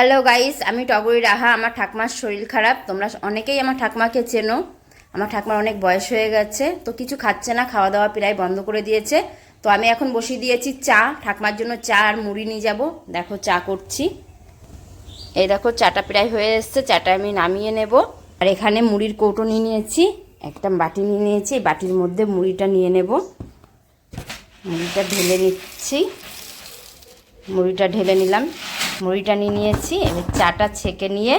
Hello guys, আমি টগরি রাহা। আমার ঠাকমার শরীর খারাপ। তোমরা অনেকেই আমার ঠাকমাকে চেনো। আমার ঠাকমার অনেক বয়স হয়ে গেছে, তো কিছু খাচ্ছে না, খাওয়া দাওয়া প্রায় বন্ধ করে দিয়েছে। তো আমি এখন বসিয়ে দিয়েছি চা। ঠাকমার জন্য চা আর মুড়ি নিয়ে যাব। দেখো চা করছি। এই দেখো চাটা প্রায় হয়ে এসছে, চাটা আমি নামিয়ে নেব। আর এখানে মুড়ির কৌটো নিয়ে নিয়েছি, একটা বাটি নিয়ে নিয়েছি। বাটির মধ্যে মুড়িটা নিয়ে নেব। মুড়িটা ঢেলে নিচ্ছি। মুড়িটা ঢেলে নিলাম, মুড়িটা নিয়ে নিয়েছি। এবার চাটা ছেঁকে নিয়ে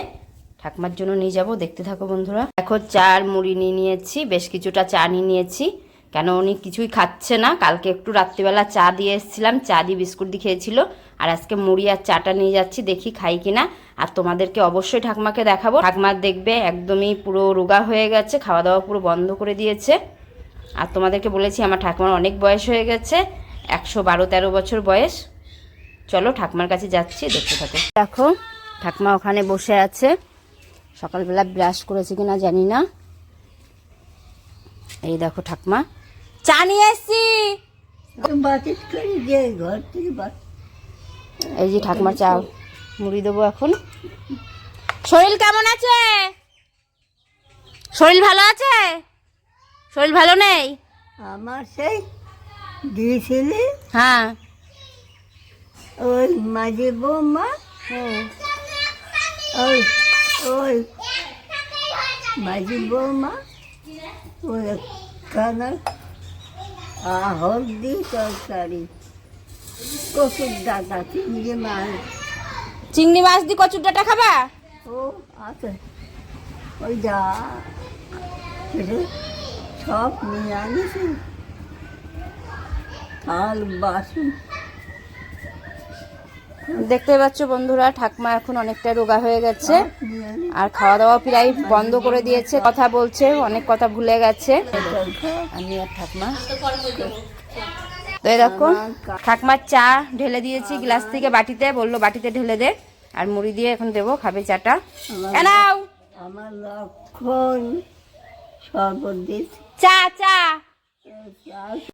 ঠাকমার জন্য নিয়ে যাব। দেখতে থাকো বন্ধুরা। দেখো চা আর মুড়ি নিয়ে নিয়েছি, বেশ কিছুটা চা নিয়ে নিয়েছি, কেন উনি কিছুই খাচ্ছে না। কালকে একটু রাত্রিবেলা চা দিয়ে এসেছিলাম, চা দিয়ে বিস্কুট দিয়ে খেয়েছিল। আর আজকে মুড়ি আর চাটা নিয়ে যাচ্ছি, দেখি খাই কিনা। আর তোমাদেরকে অবশ্যই ঠাকমাকে দেখাবো। ঠাকমার দেখবে একদমই পুরো রোগা হয়ে গেছে, খাওয়া দাওয়া পুরো বন্ধ করে দিয়েছে। আর তোমাদেরকে বলেছি আমার ঠাকমার অনেক বয়স হয়ে গেছে, 112-13 বছর বয়স। চলো ঠাকমার কাছে যাচ্ছি, দেখতে থাকো। দেখো ঠাকমা ওখানে বসে আছে, সকালবেলা ব্রাশ করেছে কিনা জানি না। এই দেখো ঠাকমা, চা নিয়ে এসছি। এই যে ঠাকমা চা মুড়ি দেবো এখন। শরীর কেমন আছে? শরীর ভালো আছে? শরীর ভালো নেই আমার, সেই দিয়েছিলি হ্যাঁ। ওই মাঝি বৌমা, ওই ওই মাঝি বৌমা, ওই খানা হলদি তরকারি, কচুর ডাটা, চিংড়ি মাছ। চিংড়ি মাছ দিয়ে কচুর ডাঁটা খাবা? ও আছে, ওই যা সব নিয়ে আনিছি, থাল বাসন। দেখতে পাচ্ছ বন্ধুরা, ঠাকমা এখন অনেকটা রোগা হয়ে গেছে আর খাওয়া দাওয়া প্রায় বন্ধ করে দিয়েছে। কথা বলছে, অনেক কথা ভুলে গেছে। আমি আর ঠাকমা, তো এই দেখো ঠাকমার চা ঢেলে দিয়েছি গ্লাস থেকে বাটিতে, বললো বাটিতে ঢেলে দে। আর মুড়ি দিয়ে এখন দেবো, খাবে চাটা। নাও আমার লক্ষণ সর্বদিক চা। চা